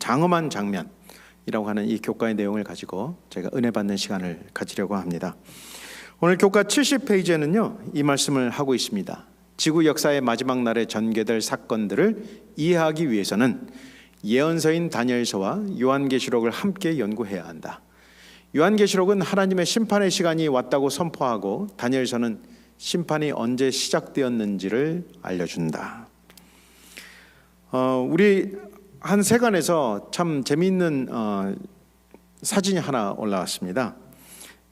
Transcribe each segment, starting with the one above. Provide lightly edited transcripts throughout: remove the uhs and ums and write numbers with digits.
장엄한 장면이라고 하는 이 교과의 내용을 가지고 제가 은혜 받는 시간을 가지려고 합니다. 오늘 교과 70페이지에는요 이 말씀을 하고 있습니다. 지구 역사의 마지막 날에 전개될 사건들을 이해하기 위해서는 예언서인 다니엘서와 요한계시록을 함께 연구해야 한다. 요한계시록은 하나님의 심판의 시간이 왔다고 선포하고 다니엘서는 심판이 언제 시작되었는지를 알려준다. 우리 한 세간에서 참 재미있는 사진이 하나 올라왔습니다.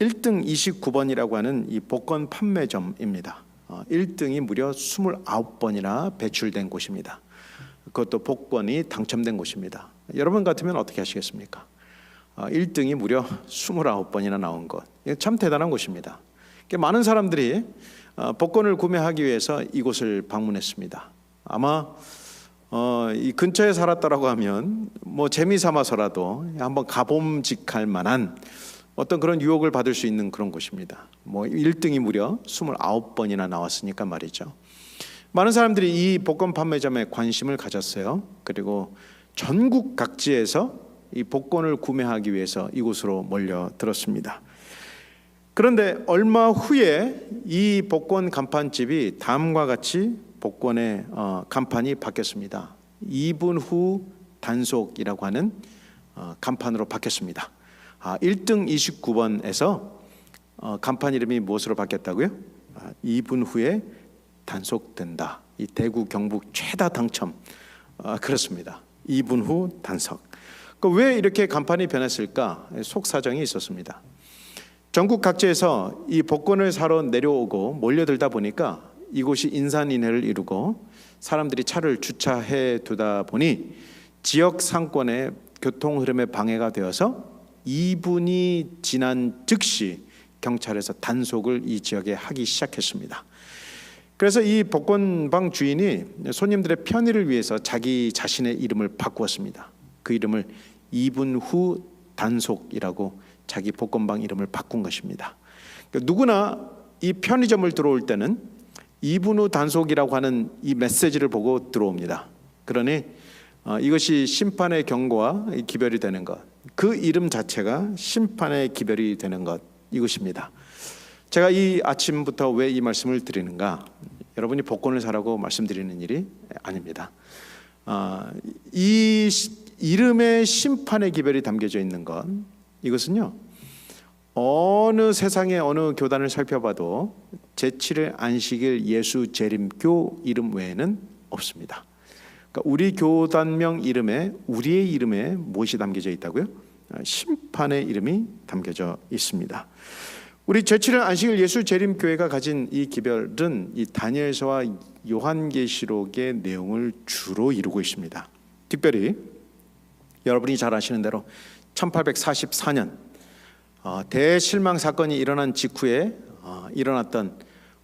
1등 29번이라고 하는 이 복권 판매점입니다. 1등이 무려 29번이나 배출된 곳입니다. 그것도 복권이 당첨된 곳입니다. 여러분 같으면 어떻게 하시겠습니까? 1등이 무려 29번이나 나온 것, 참 대단한 곳입니다. 많은 사람들이 복권을 구매하기 위해서 이곳을 방문했습니다. 아마 이 근처에 살았다라고 하면 뭐 재미삼아서라도 한번 가봄직할 만한 어떤 그런 유혹을 받을 수 있는 그런 곳입니다. 뭐 1등이 무려 29번이나 나왔으니까 말이죠. 많은 사람들이 이 복권 판매점에 관심을 가졌어요. 그리고 전국 각지에서 이 복권을 구매하기 위해서 이곳으로 몰려들었습니다. 그런데 얼마 후에 이 복권 간판집이 다음과 같이 복권의 간판이 바뀌었습니다. 2분 후 단속이라고 하는 간판으로 바뀌었습니다. 1등 29번에서 간판 이름이 무엇으로 바뀌었다고요? 2분 후에 단속된다. 이 대구 경북 최다 당첨. 그렇습니다. 2분 후 단속. 왜 이렇게 간판이 변했을까? 속사정이 있었습니다. 전국 각지에서 이 복권을 사러 내려오고 몰려들다 보니까 이곳이 인산인해를 이루고 사람들이 차를 주차해 두다 보니 지역 상권의 교통 흐름에 방해가 되어서 2분이 지난 즉시 경찰에서 단속을 이 지역에 하기 시작했습니다. 그래서 이 복권방 주인이 손님들의 편의를 위해서 자기 자신의 이름을 바꾸었습니다. 그 이름을 2분 후 단속이라고 자기 복권방 이름을 바꾼 것입니다. 그러니까 누구나 이 편의점을 들어올 때는 2분 후 단속이라고 하는 이 메시지를 보고 들어옵니다. 그러니 이것이 심판의 경고와 기별이 되는 것, 그 이름 자체가 심판의 기별이 되는 것, 이것입니다. 제가 이 아침부터 왜 이 말씀을 드리는가? 여러분이 복권을 사라고 말씀드리는 일이 아닙니다. 이 이름에 심판의 기별이 담겨져 있는 것, 이것은요 어느 세상의 어느 교단을 살펴봐도 제7일 안식일 예수 재림교 이름 외에는 없습니다. 그러니까 우리 교단명 이름에, 우리의 이름에 무엇이 담겨져 있다고요? 심판의 이름이 담겨져 있습니다. 우리 제7일 안식일 예수 재림교회가 가진 이 기별은 이 다니엘서와 요한계시록의 내용을 주로 이루고 있습니다. 특별히 여러분이 잘 아시는 대로 1844년 대실망 사건이 일어난 직후에 일어났던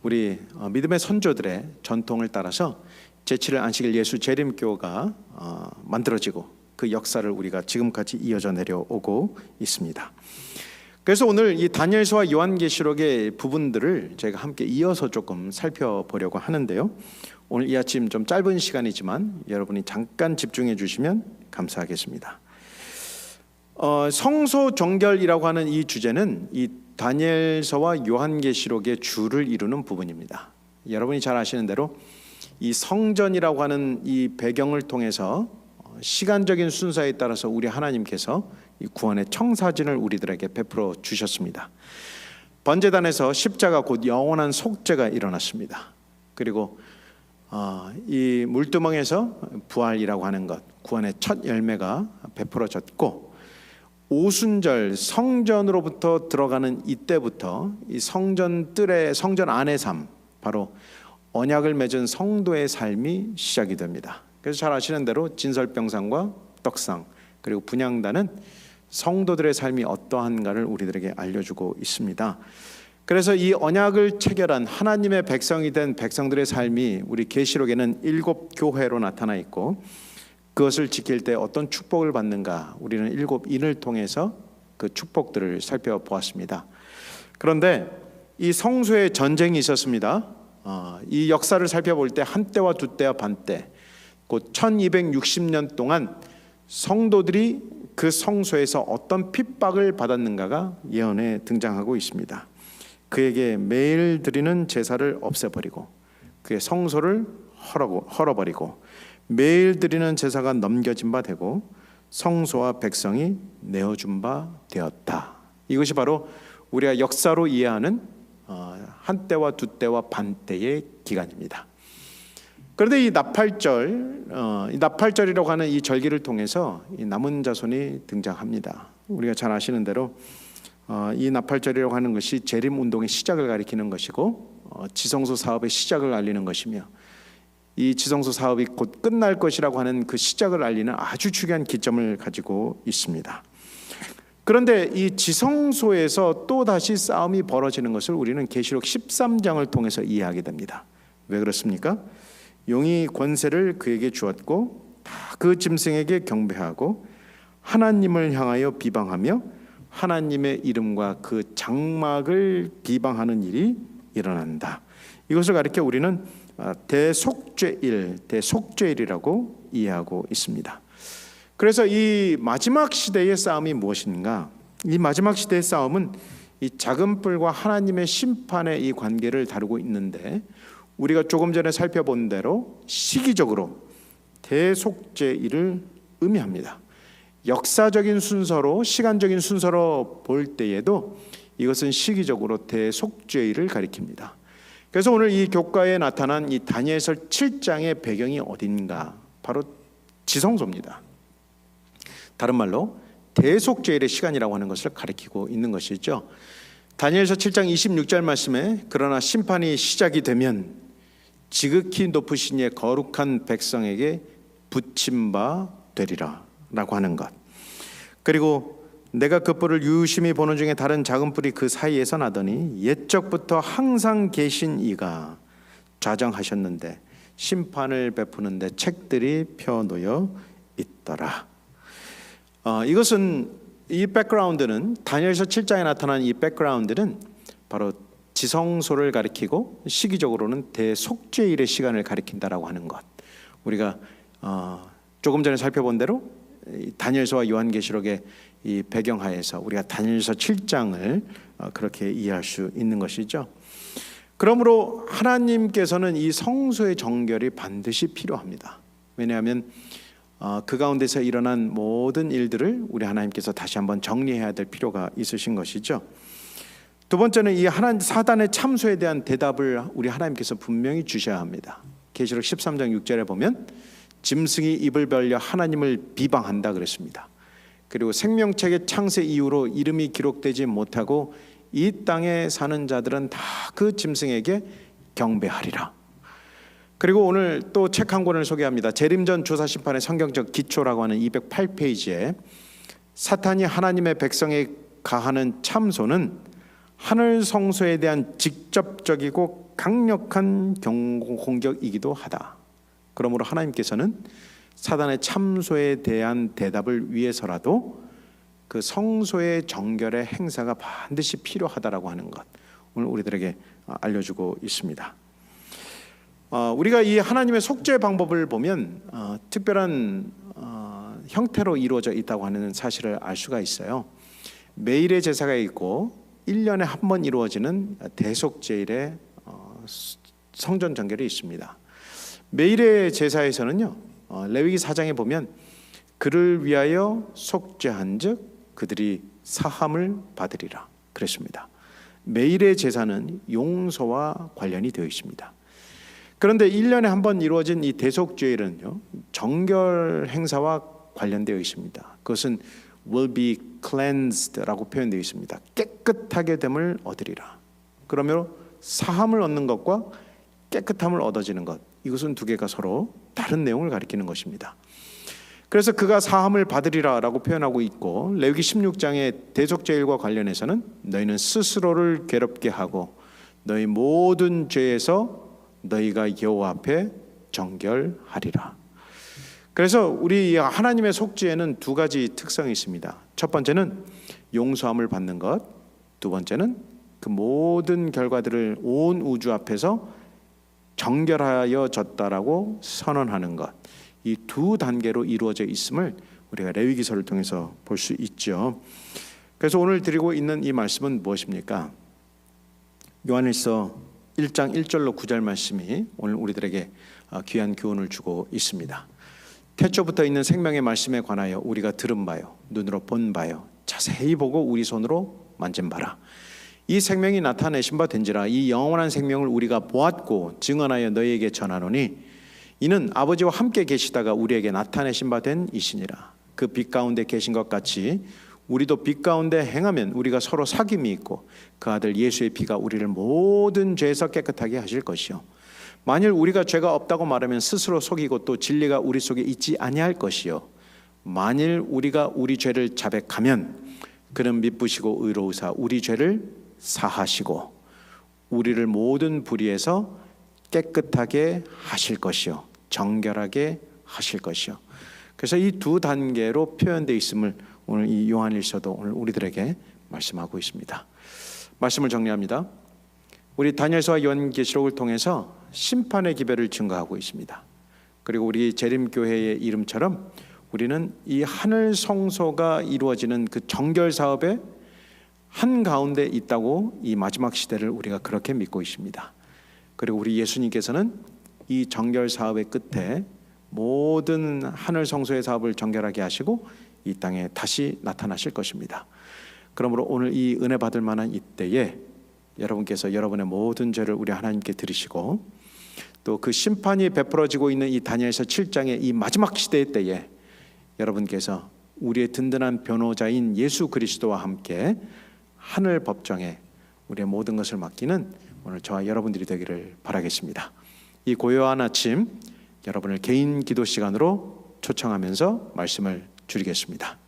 우리 믿음의 선조들의 전통을 따라서 제7일 안식일 예수 재림교가 만들어지고 그 역사를 우리가 지금까지 이어져 내려오고 있습니다. 그래서 오늘 이 다니엘서와 요한계시록의 부분들을 제가 함께 이어서 조금 살펴보려고 하는데요. 오늘 이 아침 좀 짧은 시간이지만 여러분이 잠깐 집중해 주시면 감사하겠습니다. 성소 정결이라고 하는 이 주제는 이 다니엘서와 요한계시록의 주를 이루는 부분입니다. 여러분이 잘 아시는 대로 이 성전이라고 하는 이 배경을 통해서 시간적인 순서에 따라서 우리 하나님께서 이 구원의 청사진을 우리들에게 베풀어 주셨습니다. 번제단에서 십자가 곧 영원한 속죄가 일어났습니다. 그리고 이 물두멍에서 부활이라고 하는 것, 구원의 첫 열매가 베풀어졌고, 오순절 성전으로부터 들어가는 이때부터 이 성전 뜰의 성전 안의 삶, 바로 언약을 맺은 성도의 삶이 시작이 됩니다. 그래서 잘 아시는 대로 진설병상과 떡상 그리고 분향단은 성도들의 삶이 어떠한가를 우리들에게 알려주고 있습니다. 그래서 이 언약을 체결한 하나님의 백성이 된 백성들의 삶이 우리 계시록에는 7 교회로 나타나 있고, 그것을 지킬 때 어떤 축복을 받는가, 우리는 7 인을 통해서 그 축복들을 살펴보았습니다. 그런데 이 성소에 전쟁이 있었습니다. 이 역사를 살펴볼 때 한때와 두때와 반때, 곧 1260년 동안 성도들이 그 성소에서 어떤 핍박을 받았는가가 예언에 등장하고 있습니다. 그에게 매일 드리는 제사를 없애버리고 그의 성소를 헐어버리고 매일 드리는 제사가 넘겨진 바 되고 성소와 백성이 내어준 바 되었다. 이것이 바로 우리가 역사로 이해하는 한때와 두때와 반때의 기간입니다. 그런데 이 나팔절이라고 하는 이 절기를 통해서 이 남은 자손이 등장합니다. 우리가 잘 아시는 대로 이 나팔절이라고 하는 것이 재림 운동의 시작을 가리키는 것이고 지성소 사업의 시작을 알리는 것이며 이 지성소 사업이 곧 끝날 것이라고 하는 그 시작을 알리는 아주 중요한 기점을 가지고 있습니다. 그런데 이 지성소에서 또 다시 싸움이 벌어지는 것을 우리는 계시록 13장을 통해서 이해하게 됩니다. 왜 그렇습니까? 용이 권세를 그에게 주었고 그 짐승에게 경배하고 하나님을 향하여 비방하며 하나님의 이름과 그 장막을 비방하는 일이 일어난다. 이것을 가리켜 우리는 대속죄일이라고 이해하고 있습니다. 그래서 이 마지막 시대의 싸움이 무엇인가? 이 마지막 시대의 싸움은 이 작은 뿔과 하나님의 심판의 이 관계를 다루고 있는데 우리가 조금 전에 살펴본 대로 시기적으로 대속죄일을 의미합니다. 역사적인 순서로 시간적인 순서로 볼 때에도 이것은 시기적으로 대속죄일을 가리킵니다. 그래서 오늘 이 교과에 나타난 이 다니엘서 7장의 배경이 어딘가? 바로 지성소입니다. 다른 말로 대속죄일의 시간이라고 하는 것을 가리키고 있는 것이죠. 다니엘서 7장 26절 말씀에 그러나 심판이 시작이 되면 지극히 높으신 이의 거룩한 백성에게 붙임 바 되리라 라고 하는 것. 그리고 내가 그 뿔을 유심히 보는 중에 다른 작은 뿔이 그 사이에서 나더니 옛적부터 항상 계신 이가 좌정하셨는데 심판을 베푸는데 책들이 펴놓여 있더라. 이것은 이 백그라운드는 다니엘서 7장에 나타난 이 백그라운드는 바로 지성소를 가리키고 시기적으로는 대속죄일의 시간을 가리킨다라고 하는 것. 우리가 조금 전에 살펴본 대로 다니엘서와 요한계시록의 이 배경하에서 우리가 다니엘서 7장을 그렇게 이해할 수 있는 것이죠. 그러므로 하나님께서는 이 성소의 정결이 반드시 필요합니다. 왜냐하면 그 가운데서 일어난 모든 일들을 우리 하나님께서 다시 한번 정리해야 될 필요가 있으신 것이죠. 두 번째는 이 사단의 참소에 대한 대답을 우리 하나님께서 분명히 주셔야 합니다. 계시록 13장 6절에 보면 짐승이 입을 벌려 하나님을 비방한다 그랬습니다. 그리고 생명책의 창세 이후로 이름이 기록되지 못하고 이 땅에 사는 자들은 다 그 짐승에게 경배하리라. 그리고 오늘 또 책 한 권을 소개합니다. 재림전 조사심판의 성경적 기초라고 하는 208페이지에 사탄이 하나님의 백성에 가하는 참소는 하늘 성소에 대한 직접적이고 강력한 공격이기도 하다. 그러므로 하나님께서는 사단의 참소에 대한 대답을 위해서라도 그 성소의 정결의 행사가 반드시 필요하다라고 하는 것, 오늘 우리들에게 알려주고 있습니다. 우리가 이 하나님의 속죄 방법을 보면 특별한 형태로 이루어져 있다고 하는 사실을 알 수가 있어요. 매일의 제사가 있고 1년에 한 번 이루어지는 대속죄일의 성전 정결이 있습니다. 매일의 제사에서는요, 레위기 4장에 보면 그를 위하여 속죄한즉 그들이 사함을 받으리라 그랬습니다. 매일의 제사는 용서와 관련이 되어 있습니다. 그런데 1년에 한 번 이루어진 이 대속죄일은요, 정결 행사와 관련되어 있습니다. 그것은 will be cleansed라고 표현되어 있습니다. 깨끗하게 됨을 얻으리라. 그러므로 사함을 얻는 것과 깨끗함을 얻어지는 것, 이것은 두 개가 서로 다른 내용을 가리키는 것입니다. 그래서 그가 사함을 받으리라라고 표현하고 있고, 레위기 16장의 대속죄일과 관련해서는 너희는 스스로를 괴롭게 하고 너희 모든 죄에서 너희가 여호와 앞에 정결하리라. 그래서 우리 하나님의 속죄에는 두 가지 특성이 있습니다. 첫 번째는 용서함을 받는 것, 두 번째는 그 모든 결과들을 온 우주 앞에서 정결하여졌다라고 선언하는 것. 이 두 단계로 이루어져 있음을 우리가 레위기서를 통해서 볼 수 있죠. 그래서 오늘 드리고 있는 이 말씀은 무엇입니까? 요한일서 1장 1절로 9절 말씀이 오늘 우리들에게 귀한 교훈을 주고 있습니다. 태초부터 있는 생명의 말씀에 관하여 우리가 들은 바요, 눈으로 본 바요, 자세히 보고 우리 손으로 만진 바라. 이 생명이 나타내신 바 된지라. 이 영원한 생명을 우리가 보았고 증언하여 너희에게 전하노니 이는 아버지와 함께 계시다가 우리에게 나타내신 바 된 이시니라. 그 빛 가운데 계신 것 같이 우리도 빛 가운데 행하면 우리가 서로 사귐이 있고 그 아들 예수의 피가 우리를 모든 죄에서 깨끗하게 하실 것이요 만일 우리가 죄가 없다고 말하면 스스로 속이고 또 진리가 우리 속에 있지 아니할 것이요 만일 우리가 우리 죄를 자백하면 그는 미쁘시고 의로우사 우리 죄를 사하시고 우리를 모든 불의에서 깨끗하게 하실 것이요 정결하게 하실 것이요. 그래서 이 두 단계로 표현되어 있음을 오늘 이 요한일서도 오늘 우리들에게 말씀하고 있습니다. 말씀을 정리합니다. 우리 다니엘서와 요한계시록을 통해서 심판의 기별을 증거하고 있습니다. 그리고 우리 재림교회의 이름처럼 우리는 이 하늘 성소가 이루어지는 그 정결 사업의 한가운데 있다고 이 마지막 시대를 우리가 그렇게 믿고 있습니다. 그리고 우리 예수님께서는 이 정결 사업의 끝에 모든 하늘 성소의 사업을 정결하게 하시고 이 땅에 다시 나타나실 것입니다. 그러므로 오늘 이 은혜 받을 만한 이때에 여러분께서 여러분의 모든 죄를 우리 하나님께 드리시고 또 그 심판이 베풀어지고 있는 이 다니엘서 7장의 이 마지막 시대의 때에 여러분께서 우리의 든든한 변호자인 예수 그리스도와 함께 하늘 법정에 우리의 모든 것을 맡기는 오늘 저와 여러분들이 되기를 바라겠습니다. 이 고요한 아침 여러분을 개인 기도 시간으로 초청하면서 말씀을 드리겠습니다.